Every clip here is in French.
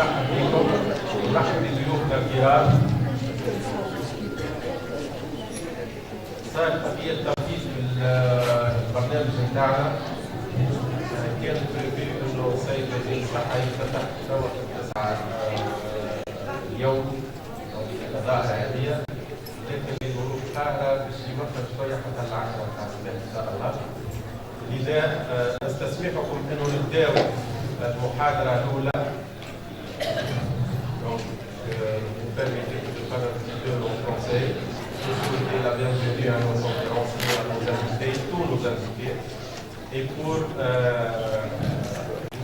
نرحب بكم ونرحب بضيوفنا الكرام. صار بقية تنفيذ البرنامج بتاعنا. كانت بريفي انه السيد وزير الصحة يفتح توا في 9 اليوم او في الإضاءة العادية، لكن لظروف قاهرة باش يوفر شوية حتى العشرة بتاع الصباح ان شاء الله. لذا نستسمحكم انه نبداو المحاضرة الأولى. Donc, vous permettez que je parle un petit peu en français. Je souhaite la bienvenue à nos conférenciers, à nos invités, tous nos invités. Et pour vous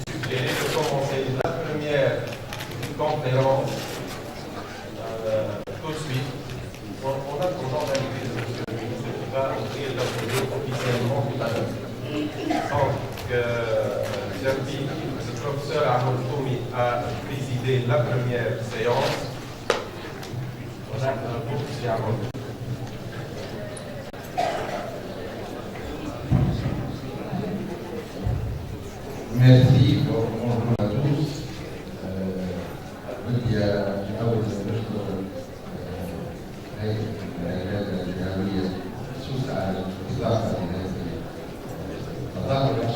suggérer de commencer la première conférence tout de suite. On a tendance à inviter le monsieur le ministre qui va ouvrir la journée officiellement tout à l'heure. Donc, j'invite le professeur Ahmed Toumi à présider la première séance. On a un groupe ici à Ahmed. Merci, bonjour à tous. بدي أول نشكر هيئة العلاج الجامعية خصوصا على الاستضافة لهذه التظاهرة.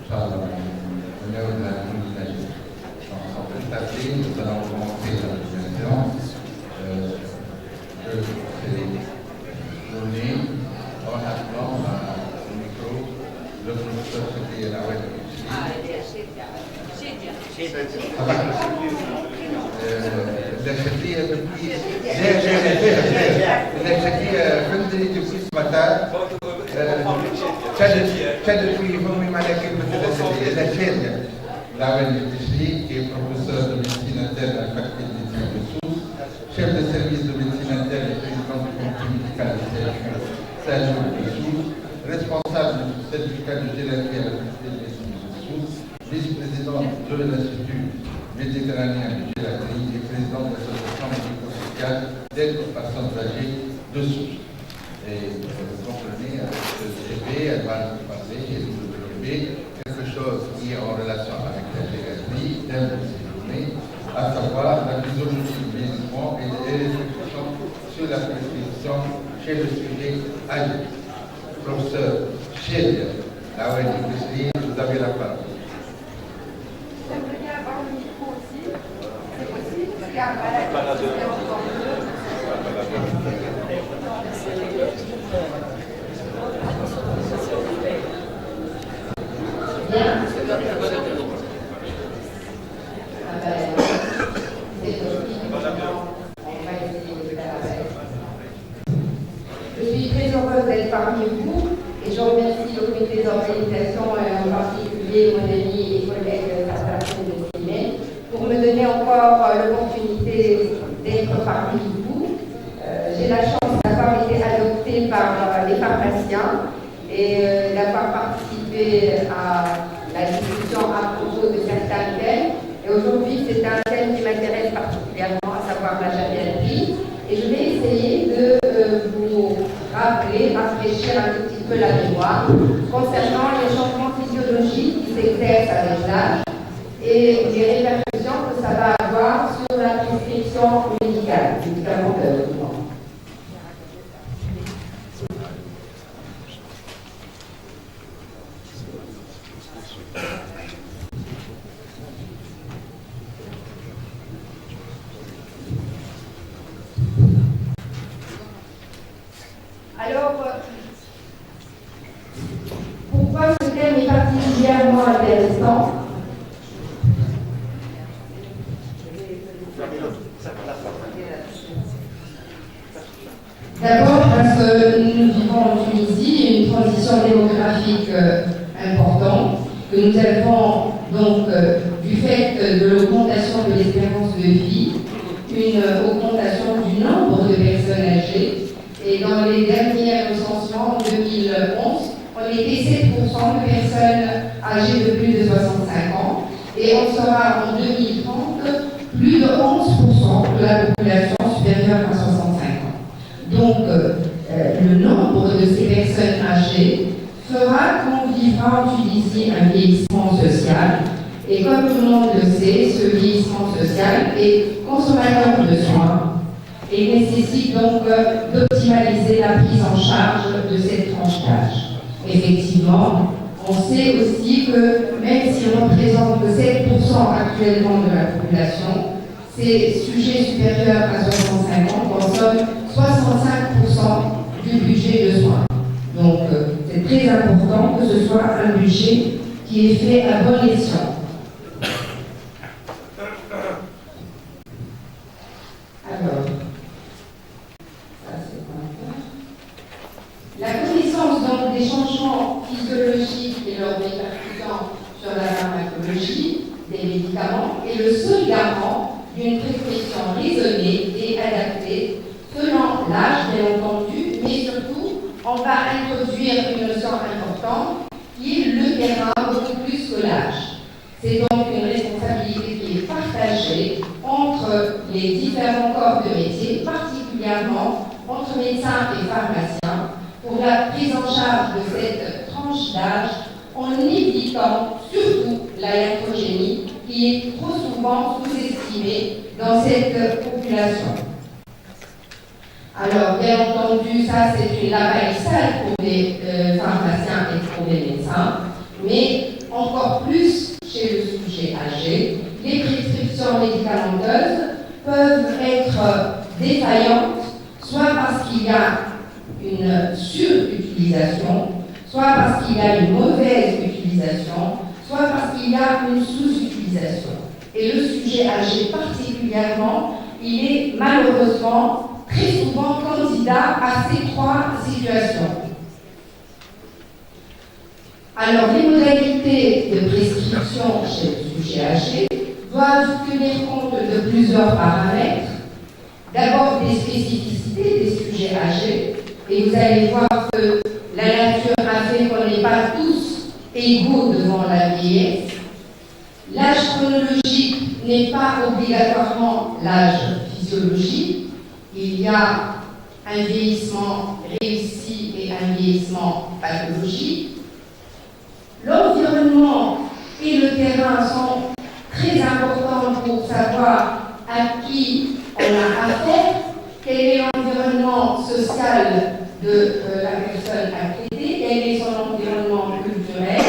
إن شاء الله نناول كل النجاح. Nous allons commencer la deuxième séance. Je vais donner en appelant au micro le professeur Chedia Lawani. depuis ce matin. كانت في فمي معنا كلمة الشيخ Lawani qui est professeur de médecine interne à la faculté de médecine de Sousse, chef de service de médecine interne et président du comité médical de Saint-Jean de Sousse, responsable du certificat de génétique à la faculté de médecine de Sousse, vice-président de l'Institut méditerranéen de gélatrie et président de l'association médico-sociale d'aide aux personnes âgées de Sousse. Et vous comprenez, avec ce GP, elle va nous parler et nous développer quelque chose qui est en relation avec la gériatrie, thème de ces journées, à savoir la physiologie du vieillissement et les réflexions sur la prescription chez le sujet âgé. Professeur Chedia Lawani, vous avez la parole. J'aimerais bien avoir le micro aussi. C'est possible parce qu'il y a Je suis très heureuse d'être parmi vous et je remercie le comité d'organisation, en particulier mon ami et collègue Safran de pour me donner encore l'opportunité d'être parmi vous. J'ai la chance d'avoir été adoptée par les pharmaciens et d'avoir participé à la discussion à propos de certains thèmes. Et aujourd'hui, c'est un thème qui m'intéresse particulièrement, à savoir la gériatrie. Et je vais essayer de vous rappeler, rafraîchir un tout petit peu la mémoire concernant les changements physiologiques qui s'exercent avec l'âge et les répercussions que ça va avoir sur la prescription médicale, médicaments de développement. Alors, pourquoi ce thème est particulièrement intéressant? D'abord parce que nous vivons en Tunisie une transition démographique importante, que nous avons donc du fait de l'augmentation de l'espérance de vie, une augmentation du nombre de personnes âgées. Et dans les derniers recensements en 2011, on était 7% de personnes âgées de plus de 65 ans et on sera en 2030 plus de 11% de la population supérieure à 65 ans. Donc, le nombre de ces personnes âgées fera qu'on vivra en Tunisie un vieillissement social. Et comme tout le monde le sait, ce vieillissement social et consommateur de soins et nécessite donc d'optimaliser la prise en charge de cette tranche d'âge. Effectivement, on sait aussi que même s'il représente que 7% actuellement de la population, ces sujets supérieurs à 65 ans consomment 65% du budget de soins. Donc c'est très important que ce soit un budget qui est fait à bon escient. Alors, ça c'est un point. La connaissance donc des changements physiologiques et leurs répercussions sur la pharmacologie des médicaments est le seul garant d'une prescription raisonnée et adaptée selon l'âge, bien entendu, mais surtout, on va introduire une notion importante qui est le terrain beaucoup plus que l'âge. C'est donc une responsabilité qui est partagée entre les différents corps de métier, particulièrement entre médecins et pharmaciens, pour la prise en charge de cette tranche d'âge en évitant surtout la iatrogénie qui est trop souvent sous-estimée dans cette population. Alors, bien entendu, ça c'est une lapalissade pour les pharmaciens et pour les médecins, mais encore plus chez le sujet âgé, les prescriptions médicamenteuses peuvent être défaillantes, soit parce qu'il y a une surutilisation, soit parce qu'il y a une mauvaise utilisation, soit parce qu'il y a une sous-utilisation. Et le sujet âgé particulièrement, il est malheureusement très souvent candidat à ces trois situations. Alors, les modalités de prescription chez le sujet âgé doivent tenir compte de plusieurs paramètres. D'abord, des spécificités des sujets âgés. Et vous allez voir que la nature a fait qu'on n'est pas tous égaux devant la vieillesse. L'âge chronologique n'est pas obligatoirement l'âge physiologique. Il y a un vieillissement réussi et un vieillissement pathologique. L'environnement et le terrain sont très importants pour savoir à qui on a affaire, quel est l'environnement social de la personne à traiter, quel est son environnement culturel.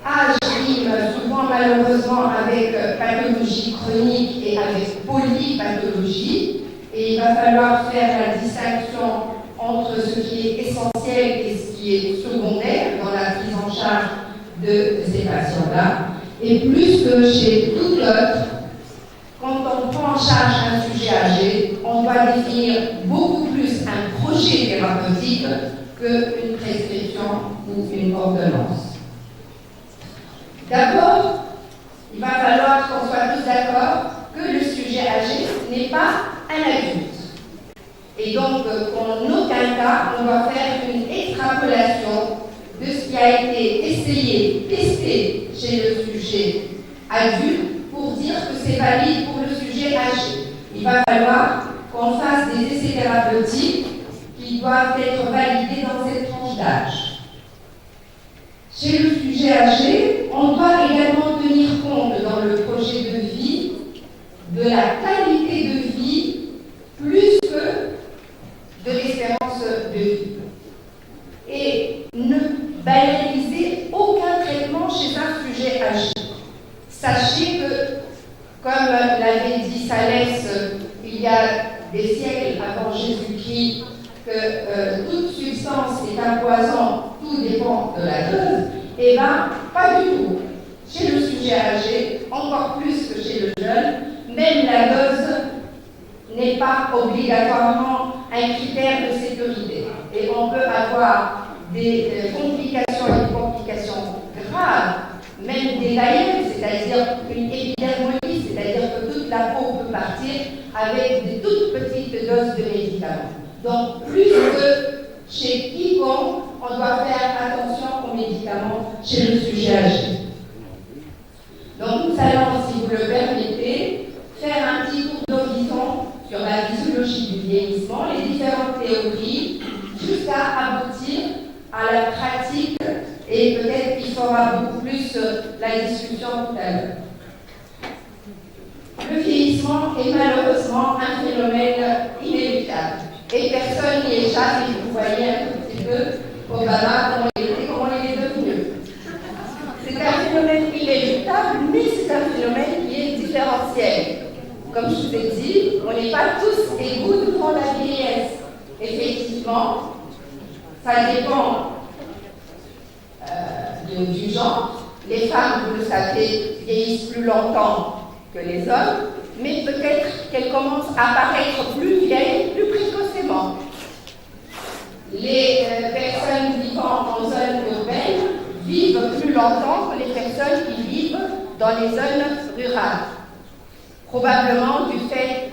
Âge rime souvent malheureusement avec pathologie chronique et avec polypathologie, et il va falloir faire la distinction entre ce qui est essentiel et ce qui est secondaire dans la prise en charge de ces patients-là. Et plus que chez tout autre, quand on prend en charge un sujet âgé, on doit définir beaucoup plus un projet thérapeutique qu'une prescription ou une ordonnance. D'abord, il va falloir qu'on soit tous d'accord que le sujet âgé n'est pas un adulte. Et donc, en aucun cas, on doit faire une extrapolation de ce qui a été essayé, testé chez le sujet adulte pour dire que c'est valide pour le sujet âgé. Il va falloir qu'on fasse des essais thérapeutiques qui doivent être validés dans cette tranche d'âge. Chez le sujet âgé, on doit également tenir compte dans le projet de vie de la qualité de vie plus que de l'espérance de vie. Et ne banaliser aucun traitement chez un sujet âgé. Sachez que, comme l'avait dit Salès il y a des siècles avant Jésus-Christ, que toute substance est un poison, tout dépend de la dose, eh bien, pas du tout. Chez le sujet âgé, encore plus que chez le jeune, même la dose n'est pas obligatoirement un critère de sécurité. Et on peut avoir des complications et des complications graves, même détaillées, c'est-à-dire une épidermolyse, c'est-à-dire que toute la peau peut partir avec des toutes petites doses de médicaments. Donc, plus que chez quiconque, on doit faire attention aux médicaments chez le sujet âgé. Donc, nous allons, si vous le permettez, faire un petit tour d'horizon sur la physiologie du vieillissement, les différentes théories, jusqu'à aboutir à la pratique, et peut-être qu'il fera beaucoup plus la discussion tout à l'heure. vieillissement est malheureusement un phénomène inévitable. Et personne n'y échappe, et vous voyez un tout petit peu Obama, comment il est devenu. C'est un phénomène inévitable, mais c'est un phénomène qui est différentiel. Comme je vous ai dit, on n'est pas tous égaux devant la vieillesse. Effectivement, ça dépend du genre. Les femmes, vous le savez, vieillissent plus longtemps que les hommes, mais peut-être qu'elles commencent à paraître plus vieilles plus précocement. Les personnes vivant en zone urbaine vivent plus longtemps que les personnes qui vivent dans les zones rurales. Probablement du fait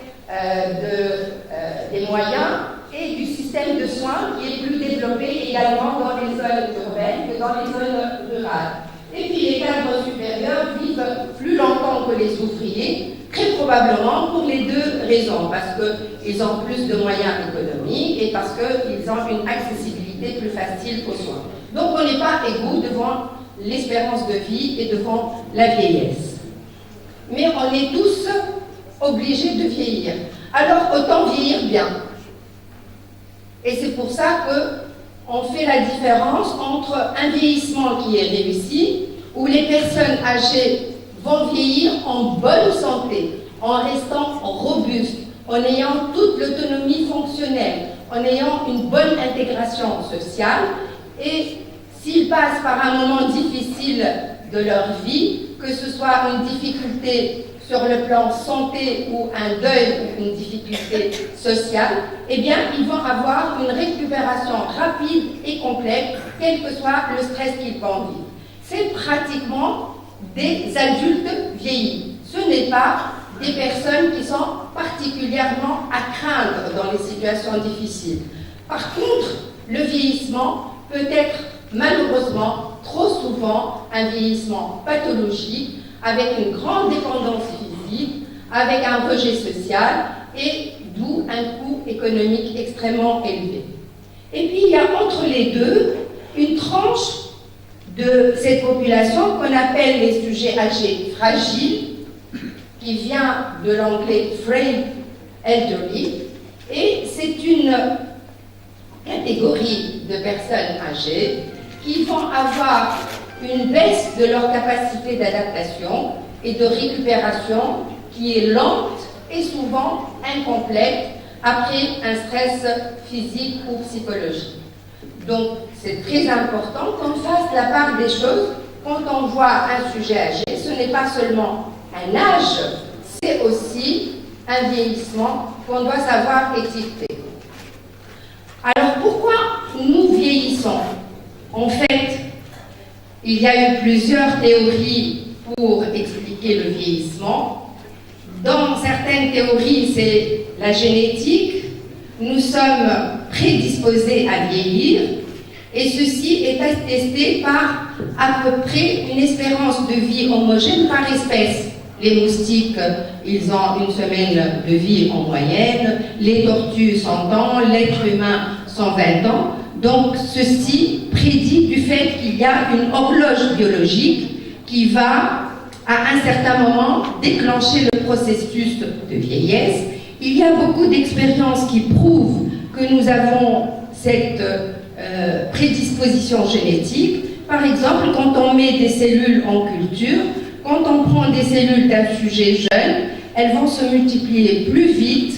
des moyens et du système de soins qui est plus développé également dans les zones urbaines que dans les zones rurales. Et puis les cadres supérieurs vivent plus longtemps que les ouvriers, très probablement pour les deux raisons, parce qu'ils ont plus de moyens économiques et parce qu'ils ont une accessibilité plus facile aux soins. Donc on n'est pas égaux devant l'espérance de vie et devant la vieillesse. Mais on est tous obligés de vieillir. Alors autant vieillir bien. Et c'est pour ça qu'on fait la différence entre un vieillissement qui est réussi, où les personnes âgées vont vieillir en bonne santé, en restant robustes, en ayant toute l'autonomie fonctionnelle, en ayant une bonne intégration sociale, et s'ils passent par un moment difficile de leur vie, que ce soit une difficulté sur le plan santé ou un deuil ou une difficulté sociale, eh bien, ils vont avoir une récupération rapide et complète, quel que soit le stress qu'ils vont vivre. C'est pratiquement des adultes vieillis. Ce n'est pas des personnes qui sont particulièrement à craindre dans les situations difficiles. Par contre, le vieillissement peut être malheureusement trop souvent un vieillissement pathologique avec une grande dépendance physique, avec un rejet social et d'où un coût économique extrêmement élevé. Et puis il y a entre les deux une tranche de cette population qu'on appelle les sujets âgés fragiles, qui vient de l'anglais frail elderly, et c'est une catégorie de personnes âgées qui vont avoir une baisse de leur capacité d'adaptation et de récupération qui est lente et souvent incomplète après un stress physique ou psychologique. Donc, c'est très important qu'on fasse la part des choses quand on voit un sujet âgé. Ce n'est pas seulement un âge, c'est aussi un vieillissement qu'on doit savoir étiqueter. Alors, pourquoi nous vieillissons? En fait, il y a eu plusieurs théories pour expliquer le vieillissement. Dans certaines théories, c'est la génétique. Nous sommes prédisposés à vieillir et ceci est attesté par à peu près une espérance de vie homogène par espèce. Les moustiques, ils ont une semaine de vie en moyenne, les tortues 100 ans, l'être humain 120 ans. Donc ceci prédit du fait qu'il y a une horloge biologique qui va à un certain moment déclencher le processus de vieillesse. Il y a beaucoup d'expériences qui prouvent que nous avons cette prédisposition génétique. Par exemple, quand on met des cellules en culture, quand on prend des cellules d'un sujet jeune, elles vont se multiplier plus vite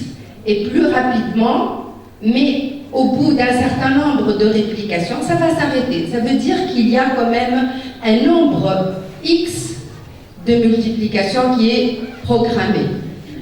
et plus rapidement, mais au bout d'un certain nombre de réplications, ça va s'arrêter. Ça veut dire qu'il y a quand même un nombre X de multiplication qui est programmé.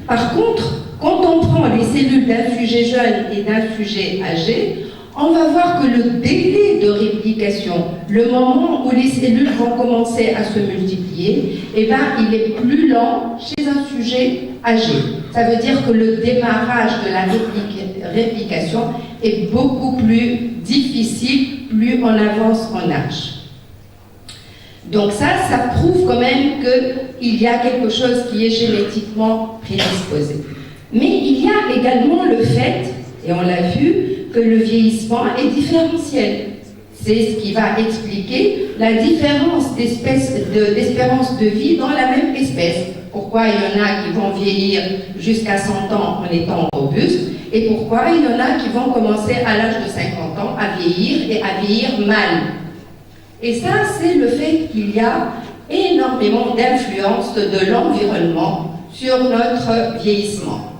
Par contre, quand on prend les cellules d'un sujet jeune et d'un sujet âgé, on va voir que le délai de réplication, le moment où les cellules vont commencer à se multiplier, eh ben, il est plus lent chez un sujet âgé. Ça veut dire que le démarrage de la réplication est beaucoup plus difficile, plus on avance en âge. Donc ça prouve quand même qu'il y a quelque chose qui est génétiquement prédisposé. Mais il y a également le fait, et on l'a vu, que le vieillissement est différentiel. C'est ce qui va expliquer la différence d'espérance de vie dans la même espèce. Pourquoi il y en a qui vont vieillir jusqu'à 100 ans en étant robustes et pourquoi il y en a qui vont commencer à l'âge de 50 ans à vieillir et à vieillir mal. Et ça, c'est le fait qu'il y a énormément d'influence de l'environnement sur notre vieillissement.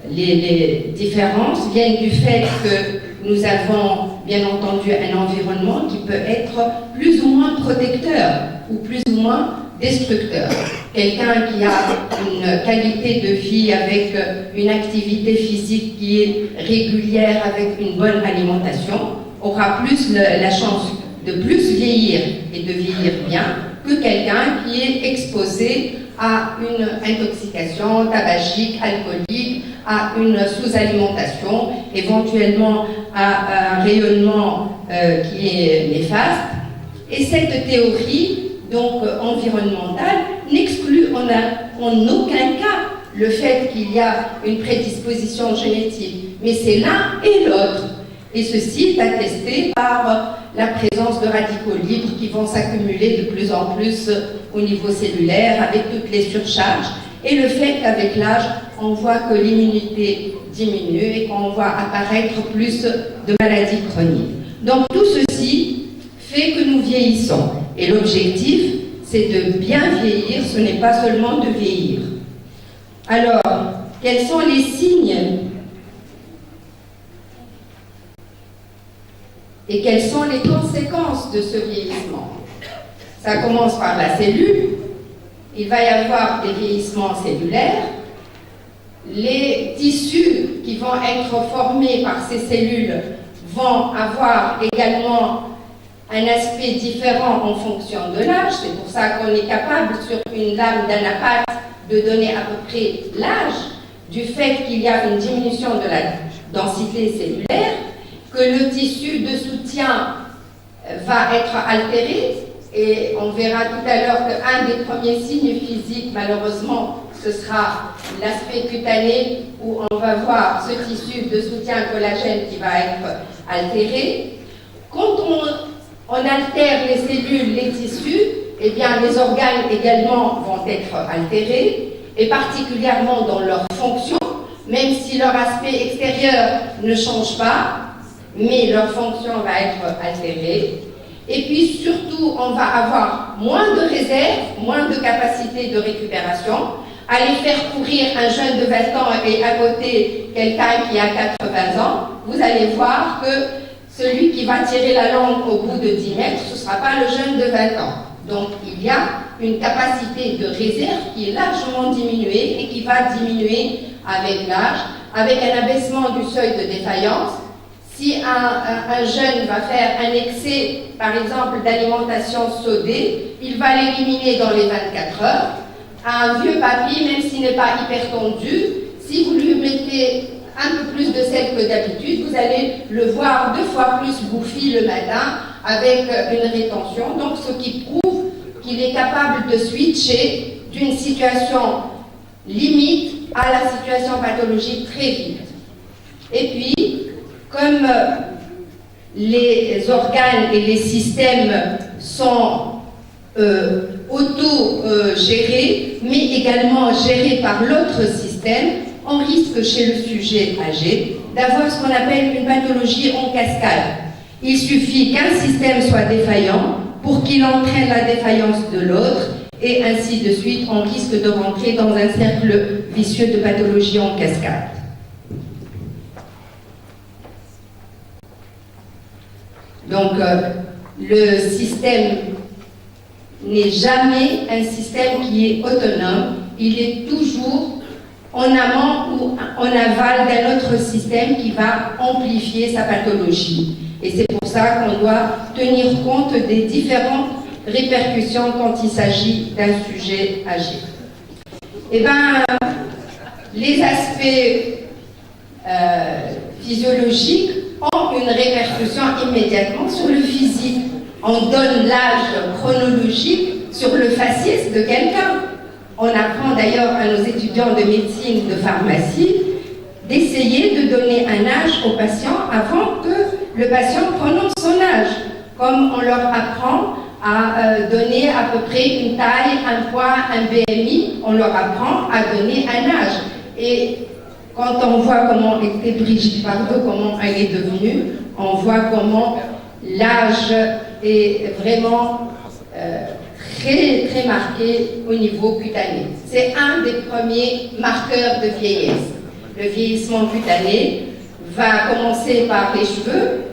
Les différences viennent du fait que nous avons bien entendu un environnement qui peut être plus ou moins protecteur ou plus ou moins destructeur. Quelqu'un qui a une qualité de vie avec une activité physique qui est régulière, avec une bonne alimentation, aura plus la chance de plus vieillir et de vieillir bien que quelqu'un qui est exposé à une intoxication tabagique, alcoolique, à une sous-alimentation, éventuellement à un rayonnement qui est néfaste. Et cette théorie donc environnementale n'exclut en aucun cas le fait qu'il y a une prédisposition génétique, mais c'est l'un et l'autre. Et ceci est attesté par la présence de radicaux libres qui vont s'accumuler de plus en plus au niveau cellulaire avec toutes les surcharges et le fait qu'avec l'âge, on voit que l'immunité diminue et qu'on voit apparaître plus de maladies chroniques. Donc tout ceci fait que nous vieillissons. Et l'objectif, c'est de bien vieillir, ce n'est pas seulement de vieillir. Alors, quels sont les signes et quelles sont les conséquences de ce vieillissement? Ça commence par la cellule. Il va y avoir des vieillissements cellulaires. Les tissus qui vont être formés par ces cellules vont avoir également un aspect différent en fonction de l'âge. C'est pour ça qu'on est capable, sur une lame d'anapathe, de donner à peu près l'âge du fait qu'il y a une diminution de la densité cellulaire, que le tissu de soutien va être altéré, et on verra tout à l'heure qu'un des premiers signes physiques, malheureusement, ce sera l'aspect cutané, où on va voir ce tissu de soutien collagène qui va être altéré. Quand on altère les cellules, les tissus, eh bien les organes également vont être altérés, et particulièrement dans leur fonction, même si leur aspect extérieur ne change pas, mais leur fonction va être altérée. Et puis surtout, on va avoir moins de réserves, moins de capacité de récupération. Aller faire courir un jeune de 20 ans et à côté quelqu'un qui a 80 ans, vous allez voir que celui qui va tirer la langue au bout de 10 mètres, ce ne sera pas le jeune de 20 ans. Donc il y a une capacité de réserve qui est largement diminuée et qui va diminuer avec l'âge, avec un abaissement du seuil de défaillance. Si un jeune va faire un excès, par exemple, d'alimentation sodée, il va l'éliminer dans les 24 heures. Un vieux papy, même s'il n'est pas hypertendu, si vous lui mettez un peu plus de sel que d'habitude, vous allez le voir 2 fois plus bouffi le matin avec une rétention. Donc, ce qui prouve qu'il est capable de switcher d'une situation limite à la situation pathologique très vite. Et puis, comme les organes et les systèmes sont auto-gérés, mais également gérés par l'autre système, on risque chez le sujet âgé d'avoir ce qu'on appelle une pathologie en cascade. Il suffit qu'un système soit défaillant pour qu'il entraîne la défaillance de l'autre, et ainsi de suite, on risque de rentrer dans un cercle vicieux de pathologie en cascade. Donc, le système n'est jamais un système qui est autonome, il est toujours en amont ou en aval d'un autre système qui va amplifier sa pathologie. Et c'est pour ça qu'on doit tenir compte des différentes répercussions quand il s'agit d'un sujet âgé. Eh bien, les aspects physiologiques ont une répercussion immédiatement sur le physique. On donne l'âge chronologique sur le faciès de quelqu'un. On apprend d'ailleurs à nos étudiants de médecine, de pharmacie, d'essayer de donner un âge au patient avant que le patient prononce son âge, comme on leur apprend à donner à peu près une taille, un poids, un BMI, on leur apprend à donner un âge. Et quand on voit comment était Brigitte Bardot, comment elle est devenue, on voit comment l'âge est vraiment très, très marqué au niveau cutané. C'est un des premiers marqueurs de vieillesse. Le vieillissement cutané va commencer par les cheveux.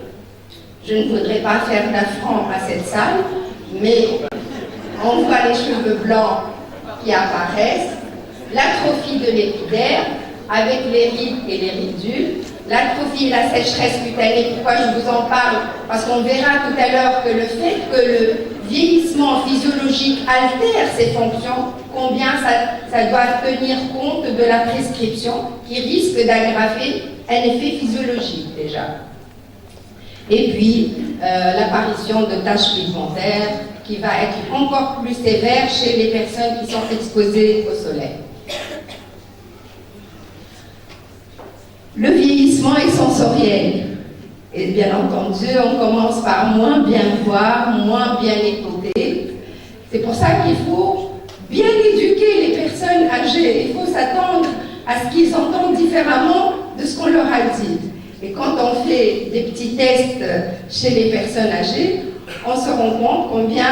Je ne voudrais pas faire d'affront à cette salle, mais on voit les cheveux blancs qui apparaissent, l'atrophie de l'épiderme avec les rides et les ridules, l'atrophie et la sécheresse cutanée. Pourquoi je vous en parle? Parce qu'on verra tout à l'heure que le fait que le vieillissement physiologique altère ses fonctions, combien ça doit tenir compte de la prescription qui risque d'aggraver un effet physiologique déjà. Et puis, l'apparition de taches pigmentaires qui va être encore plus sévère chez les personnes qui sont exposées au soleil. Le vieillissement est sensoriel. Et bien entendu, on commence par moins bien voir, moins bien écouter. C'est pour ça qu'il faut bien éduquer les personnes âgées. Il faut s'attendre à ce qu'ils entendent différemment de ce qu'on leur a dit. Et quand on fait des petits tests chez les personnes âgées, on se rend compte combien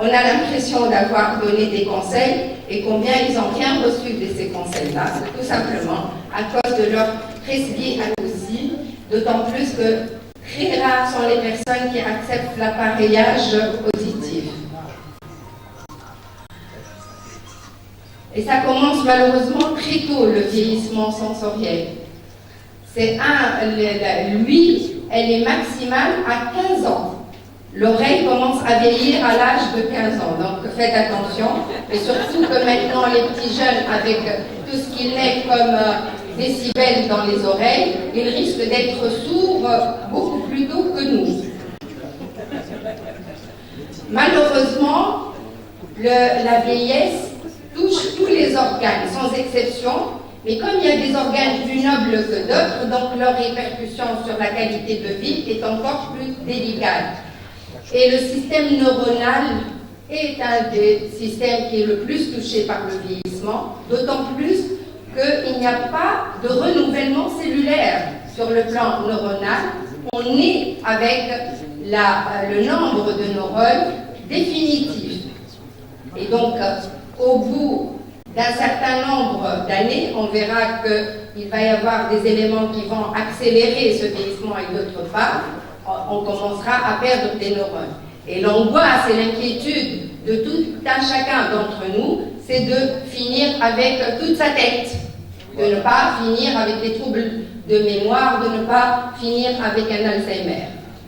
on a l'impression d'avoir donné des conseils et combien ils n'ont rien reçu de ces conseils-là, tout simplement à cause de leur presbyacousie, d'autant plus que très rares sont les personnes qui acceptent l'appareillage auditif. Et ça commence malheureusement très tôt, le vieillissement sensoriel. Lui, elle est maximale à 15 ans. L'oreille commence à vieillir à l'âge de 15 ans. Donc faites attention. Et surtout que maintenant, les petits jeunes, avec tout ce qu'il est comme décibels dans les oreilles, ils risquent d'être sourds beaucoup plus tôt que nous. Malheureusement, la vieillesse touche tous les organes, sans exception. Mais comme il y a des organes plus nobles que d'autres, donc leur répercussion sur la qualité de vie est encore plus délicate. Et le système neuronal est un des systèmes qui est le plus touché par le vieillissement, d'autant plus qu'il n'y a pas de renouvellement cellulaire sur le plan neuronal. On est avec le nombre de neurones définitif. Et donc, au bout d'un certain nombre d'années, on verra qu'il va y avoir des éléments qui vont accélérer ce vieillissement et d'autre part, on commencera à perdre des neurones. Et l'angoisse et l'inquiétude de tout un chacun d'entre nous, c'est de finir avec toute sa tête, de ne pas finir avec des troubles de mémoire, de ne pas finir avec un Alzheimer.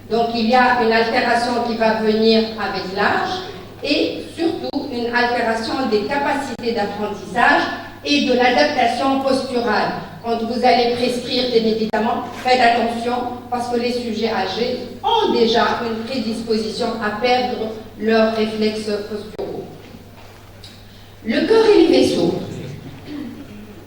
Donc il y a une altération qui va venir avec l'âge et surtout une altération des capacités d'apprentissage et de l'adaptation posturale. Quand vous allez prescrire des médicaments, faites attention parce que les sujets âgés ont déjà une prédisposition à perdre leurs réflexes posturaux. Le cœur et les vaisseaux.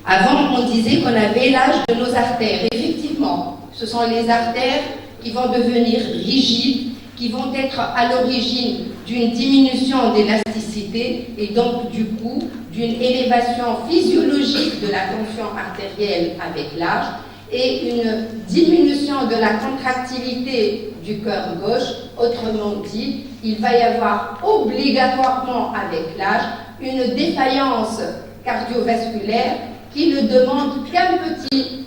Avant, on disait qu'on avait l'âge de nos artères. Effectivement, ce sont les artères qui vont devenir rigides, qui vont être à l'origine d'une diminution d'élasticité et donc du coup d'une élévation physiologique de la tension artérielle avec l'âge et une diminution de la contractilité du cœur gauche. Autrement dit, il va y avoir obligatoirement avec l'âge une défaillance cardiovasculaire qui ne demande qu'un petit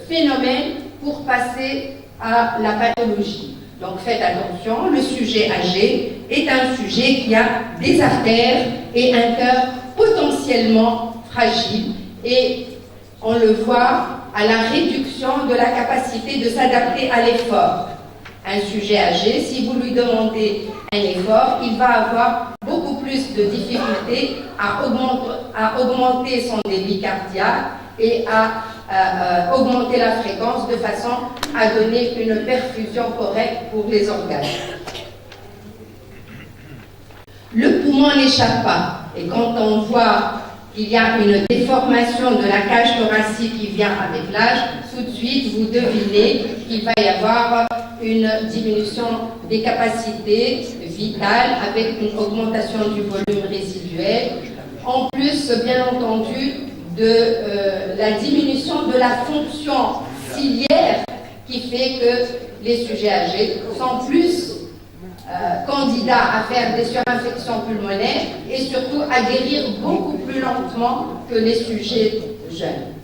phénomène pour passer à la pathologie. Donc faites attention, le sujet âgé est un sujet qui a des artères et un cœur potentiellement fragile et on le voit à la réduction de la capacité de s'adapter à l'effort. Un sujet âgé, si vous lui demandez un effort, il va avoir beaucoup plus de difficultés à augmenter son débit cardiaque et à augmenter la fréquence de façon à donner une perfusion correcte pour les organes. Le poumon n'échappe pas. Et quand on voit qu'il y a une déformation de la cage thoracique qui vient avec l'âge, tout de suite vous devinez qu'il va y avoir une diminution des capacités vitales avec une augmentation du volume résiduel. En plus, bien entendu, de la diminution de la fonction ciliaire qui fait que les sujets âgés sont plus candidats à faire des surinfections pulmonaires et surtout à guérir beaucoup plus lentement que les sujets jeunes.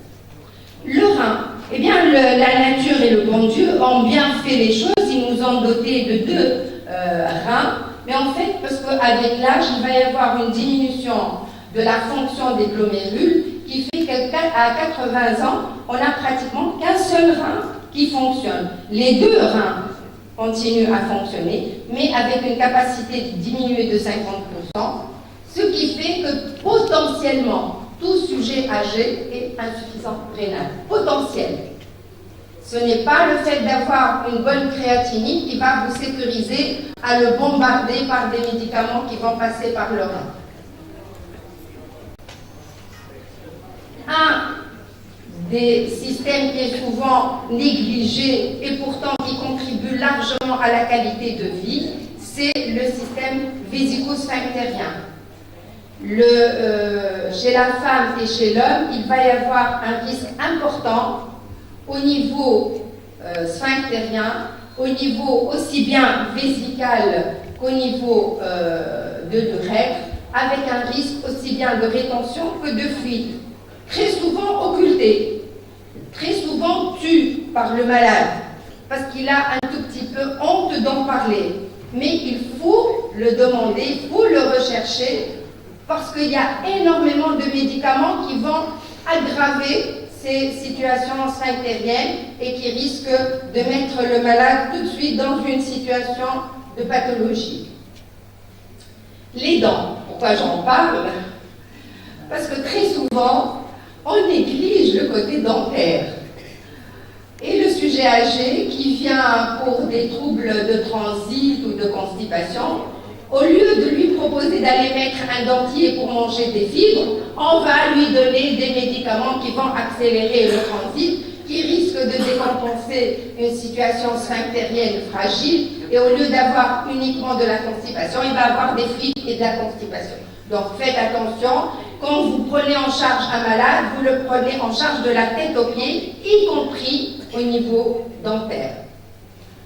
Le rein, eh bien la nature et le bon Dieu ont bien fait les choses, ils nous ont dotés de 2 reins, mais en fait, parce qu'avec l'âge, il va y avoir une diminution de la fonction des glomérules qui fait qu'à 80 ans, on n'a pratiquement qu'un seul rein qui fonctionne. Les 2 reins continuent à fonctionner, mais avec une capacité diminuée de 50%, ce qui fait que potentiellement, tout sujet âgé est insuffisant rénal. Potentiel. Ce n'est pas le fait d'avoir une bonne créatinine qui va vous sécuriser à le bombarder par des médicaments qui vont passer par le rein. Un des systèmes qui est souvent négligé et pourtant qui contribue largement à la qualité de vie, c'est le système vésico-sphinctérien. Chez la femme et chez l'homme, il va y avoir un risque important au niveau sphinctérien, au niveau aussi bien vésical qu'au niveau de l'urètre, avec un risque aussi bien de rétention que de fuite, très souvent occulté, très souvent tu par le malade, parce qu'il a un tout petit peu honte d'en parler. Mais il faut le demander, il faut le rechercher, parce qu'il y a énormément de médicaments qui vont aggraver ces situations sphinctériennes et qui risquent de mettre le malade tout de suite dans une situation de pathologie. Les dents, pourquoi j'en parle? Parce que très souvent, on néglige le côté dentaire. Et le sujet âgé qui vient pour des troubles de transit ou de constipation, au lieu de lui proposer d'aller mettre un dentier pour manger des fibres, on va lui donner des médicaments qui vont accélérer le transit, qui risquent de décompenser une situation sphinctérienne fragile, et au lieu d'avoir uniquement de la constipation, il va avoir des fuites et de la constipation. Donc faites attention, quand vous prenez en charge un malade, vous le prenez en charge de la tête aux pieds, y compris au niveau dentaire.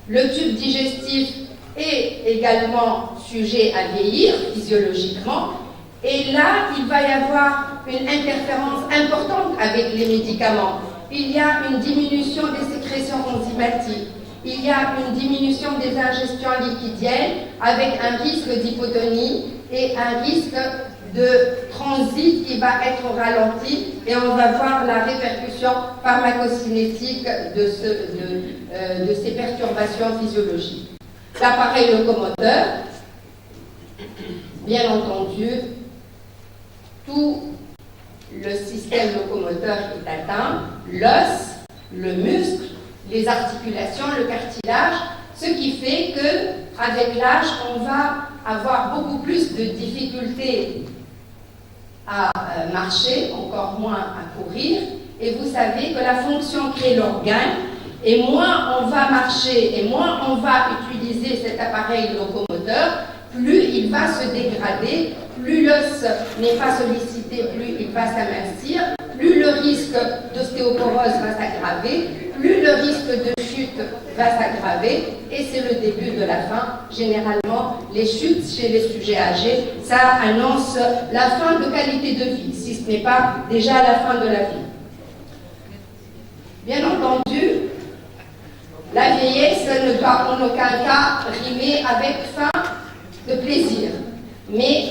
Le tube digestif est également sujet à vieillir physiologiquement, et là, il va y avoir une interférence importante avec les médicaments. Il y a une diminution des sécrétions enzymatiques, il y a une diminution des ingestions liquidiennes avec un risque d'hypotonie et un risque de transit qui va être ralenti, et on va voir la répercussion pharmacocinétique de ces perturbations physiologiques. L'appareil locomoteur, bien entendu, tout le système locomoteur est atteint, l'os, le muscle, les articulations, le cartilage, ce qui fait qu'avec l'âge, on va avoir beaucoup plus de difficultés à marcher, encore moins à courir, et vous savez que la fonction crée l'organe, et moins on va marcher et moins on va utiliser cet appareil locomoteur, plus il va se dégrader, plus l'os n'est pas sollicité, plus il va s'amincir, plus le risque d'ostéoporose va s'aggraver, plus le risque de chute va s'aggraver, et c'est le début de la fin. Généralement, les chutes chez les sujets âgés, ça annonce la fin de qualité de vie, si ce n'est pas déjà la fin de la vie. Bien entendu, la vieillesse ne doit en aucun cas rimer avec fin de plaisir, mais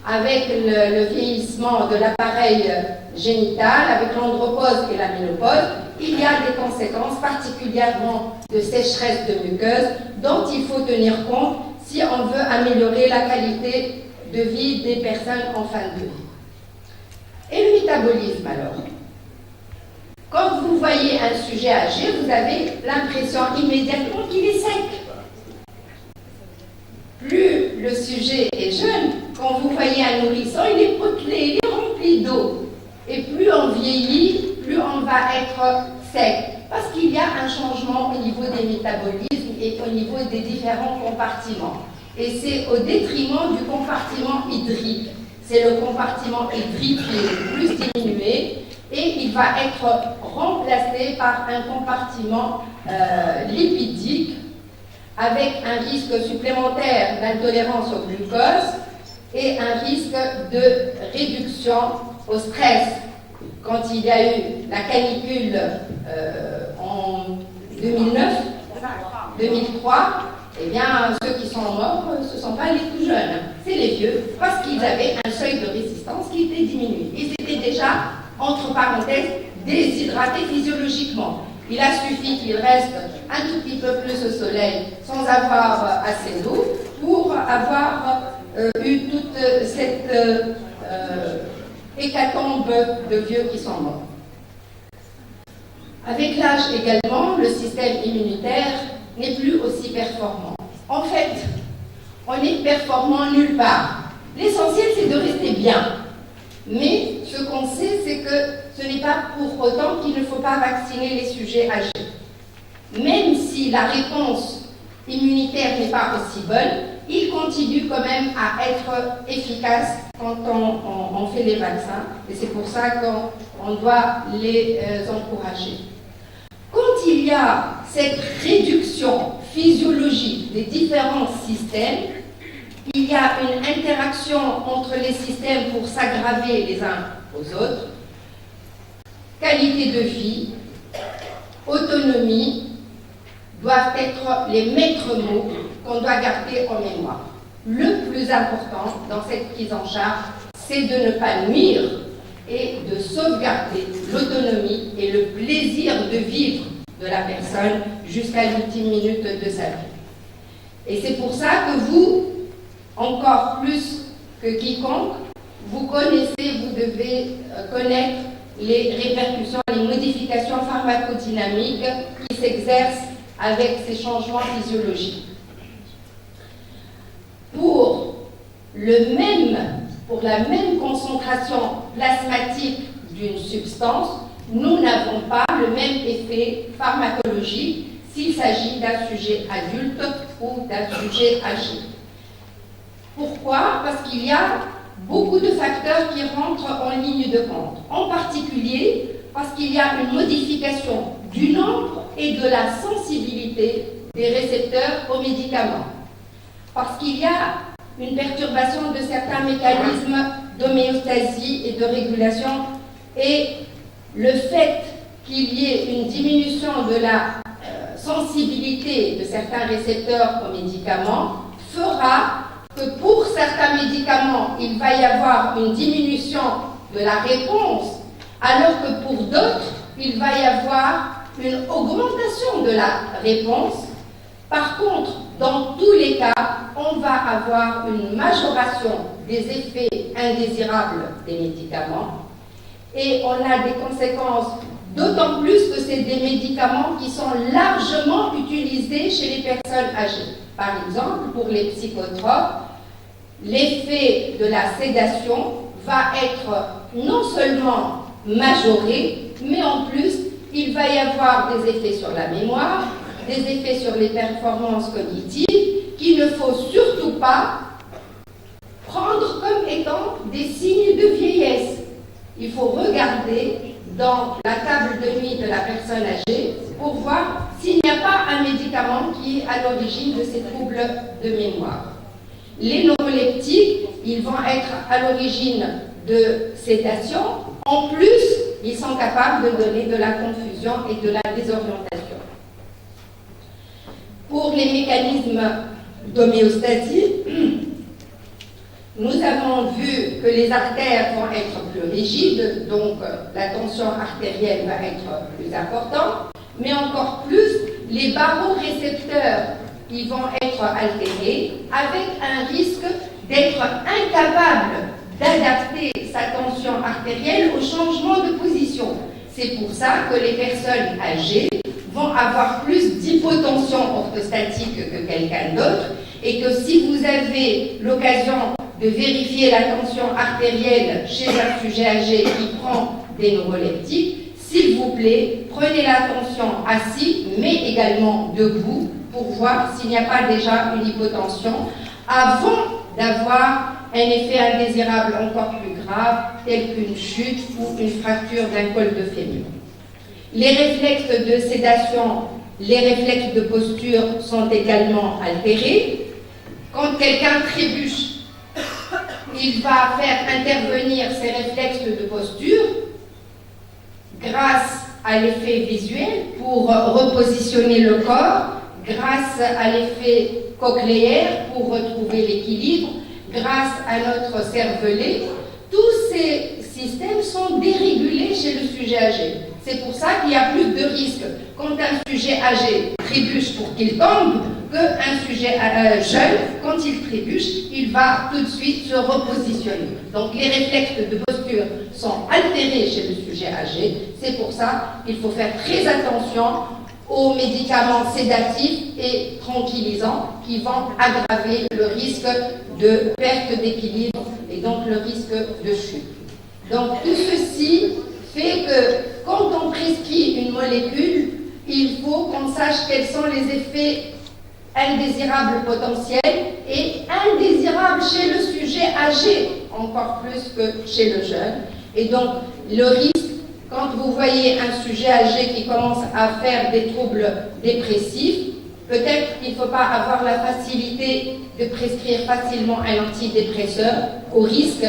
avec le vieillissement de l'appareil génital, avec l'andropause et la ménopause, il y a des conséquences particulièrement de sécheresse de muqueuse dont il faut tenir compte si on veut améliorer la qualité de vie des personnes en fin de vie. Et le métabolisme alors? Quand vous voyez un sujet âgé, vous avez l'impression immédiatement qu'il est sec. Plus le sujet est jeune, quand vous voyez un nourrisson, il est potelé, il est rempli d'eau. Et plus on vieillit, plus on va être sec. Parce qu'il y a un changement au niveau des métabolismes et au niveau des différents compartiments. Et c'est au détriment du compartiment hydrique. C'est le compartiment hydrique qui est le plus diminué et il va être remplacé par un compartiment lipidique avec un risque supplémentaire d'intolérance au glucose et un risque de réduction au stress. Quand il y a eu la canicule en 2003, eh bien, ceux qui sont morts, ce ne sont pas les tout jeunes, c'est les vieux, parce qu'ils avaient un seuil de résistance qui était diminué. Ils étaient déjà, entre parenthèses, déshydratés physiologiquement. Il a suffi qu'ils restent un tout petit peu plus au soleil sans avoir assez d'eau pour avoir eu toute cette hécatombe de vieux qui sont morts. Avec l'âge également, le système immunitaire n'est plus aussi performant. En fait, on est performant nulle part. L'essentiel, c'est de rester bien. Mais ce qu'on sait, c'est que ce n'est pas pour autant qu'il ne faut pas vacciner les sujets âgés. Même si la réponse immunitaire n'est pas aussi bonne, il continue quand même à être efficace quand on fait les vaccins. Et c'est pour ça qu'on doit les encourager. Quand il y a cette réduction physiologique des différents systèmes, il y a une interaction entre les systèmes pour s'aggraver les uns aux autres. Qualité de vie, autonomie doivent être les maîtres mots qu'on doit garder en mémoire. Le plus important dans cette prise en charge, c'est de ne pas nuire et de sauvegarder l'autonomie et le plaisir de vivre de la personne jusqu'à l'ultime minute de sa vie. Et c'est pour ça que vous, encore plus que quiconque, vous connaissez, vous devez connaître les répercussions, les modifications pharmacodynamiques qui s'exercent avec ces changements physiologiques. Pour la même concentration plasmatique d'une substance, nous n'avons pas le même effet pharmacologique s'il s'agit d'un sujet adulte ou d'un sujet âgé. Pourquoi? Parce qu'il y a beaucoup de facteurs qui rentrent en ligne de compte. En particulier, parce qu'il y a une modification du nombre et de la sensibilité des récepteurs aux médicaments. Parce qu'il y a une perturbation de certains mécanismes d'homéostasie et de régulation, et le fait qu'il y ait une diminution de la sensibilité de certains récepteurs aux médicaments fera que pour certains médicaments, il va y avoir une diminution de la réponse, alors que pour d'autres, il va y avoir une augmentation de la réponse. Par contre, dans tous les cas, on va avoir une majoration des effets indésirables des médicaments et on a des conséquences d'autant plus que c'est des médicaments qui sont largement utilisés chez les personnes âgées. Par exemple, pour les psychotropes, l'effet de la sédation va être non seulement majoré, mais en plus, il va y avoir des effets sur la mémoire, des effets sur les performances cognitives qu'il ne faut surtout pas prendre comme étant des signes de vieillesse. Il faut regarder dans la table de nuit de la personne âgée pour voir s'il n'y a pas un médicament qui est à l'origine de ces troubles de mémoire. Les neuroleptiques, ils vont être à l'origine de sédation. En plus, ils sont capables de donner de la confusion et de la désorientation. Pour les mécanismes d'homéostasie, nous avons vu que les artères vont être plus rigides, donc la tension artérielle va être plus importante, mais encore plus, les barorécepteurs ils vont être altérés avec un risque d'être incapable d'adapter sa tension artérielle au changement de position. C'est pour ça que les personnes âgées vont avoir plus d'hypotension orthostatique que quelqu'un d'autre et que si vous avez l'occasion de vérifier la tension artérielle chez un sujet âgé qui prend des neuroleptiques, s'il vous plaît, prenez l'attention assis, mais également debout, pour voir s'il n'y a pas déjà une hypotension, avant d'avoir un effet indésirable encore plus grave, tel qu'une chute ou une fracture d'un col de fémur. Les réflexes de sédation, les réflexes de posture sont également altérés. Quand quelqu'un trébuche, il va faire intervenir ses réflexes de posture grâce à l'effet visuel pour repositionner le corps, grâce à l'effet cochléaire pour retrouver l'équilibre, grâce à notre cervelet. Tous ces systèmes sont dérégulés chez le sujet âgé. C'est pour ça qu'il y a plus de risques quand un sujet âgé trébuche pour qu'il tombe qu'un sujet jeune, quand il trébuche, il va tout de suite se repositionner. Donc les réflexes de posture sont altérés chez le sujet âgé. C'est pour ça qu'il faut faire très attention aux médicaments sédatifs et tranquillisants qui vont aggraver le risque de perte d'équilibre et donc le risque de chute. Donc tout ceci fait que quand on prescrit une molécule, il faut qu'on sache quels sont les effets indésirables potentiels et indésirables chez le sujet âgé, encore plus que chez le jeune. Et donc le risque, quand vous voyez un sujet âgé qui commence à faire des troubles dépressifs, peut-être qu'il ne faut pas avoir la facilité de prescrire facilement un antidépresseur au risque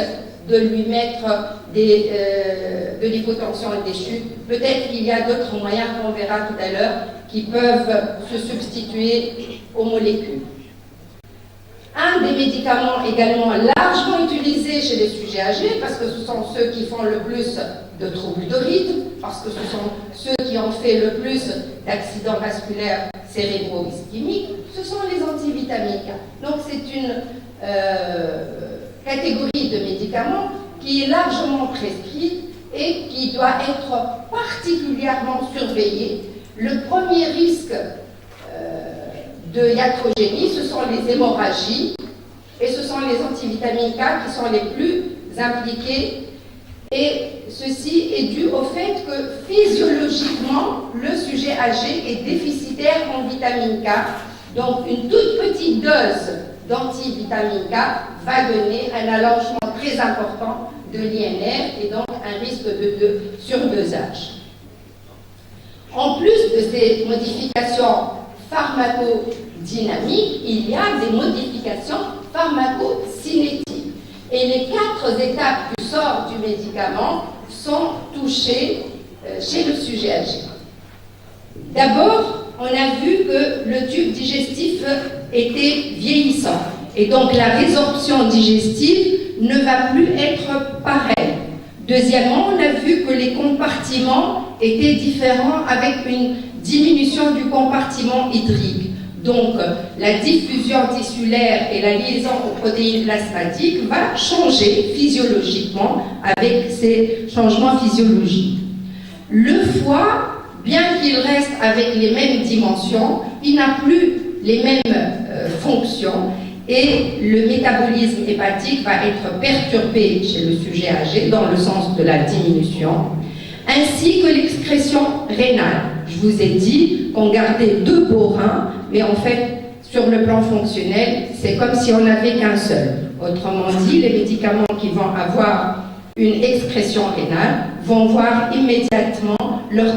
de lui mettre de l'hypotension et des chutes. Peut-être qu'il y a d'autres moyens qu'on verra tout à l'heure qui peuvent se substituer aux molécules. Un des médicaments également largement utilisés chez les sujets âgés, parce que ce sont ceux qui font le plus de troubles de rythme, parce que ce sont ceux qui ont fait le plus d'accidents vasculaires cérébro-ischémiques, ce sont les antivitaminiques. Donc c'est une catégorie de médicaments qui est largement prescrite et qui doit être particulièrement surveillée. Le premier risque de iatrogénie, ce sont les hémorragies et ce sont les antivitamines K qui sont les plus impliqués. Et ceci est dû au fait que physiologiquement, le sujet âgé est déficitaire en vitamine K. Donc une toute petite dose d'antivitamine K va donner un allongement très important de l'INR et donc un risque de surdosage. En plus de ces modifications pharmacodynamiques, il y a des modifications pharmacocinétiques. Et les 4 étapes du sort du médicament sont touchées chez le sujet âgé. D'abord, on a vu que le tube digestif était vieillissant. Et donc la résorption digestive ne va plus être pareille. Deuxièmement, on a vu que les compartiments étaient différents avec une diminution du compartiment hydrique. Donc, la diffusion tissulaire et la liaison aux protéines plasmatiques va changer physiologiquement avec ces changements physiologiques. Le foie, bien qu'il reste avec les mêmes dimensions, il n'a plus les mêmes fonctions et le métabolisme hépatique va être perturbé chez le sujet âgé dans le sens de la diminution, ainsi que l'excrétion rénale. Je vous ai dit qu'on gardait 2 beaux reins, mais en fait, sur le plan fonctionnel, c'est comme si on n'avait qu'un seul. Autrement dit, les médicaments qui vont avoir une excrétion rénale vont voir immédiatement leur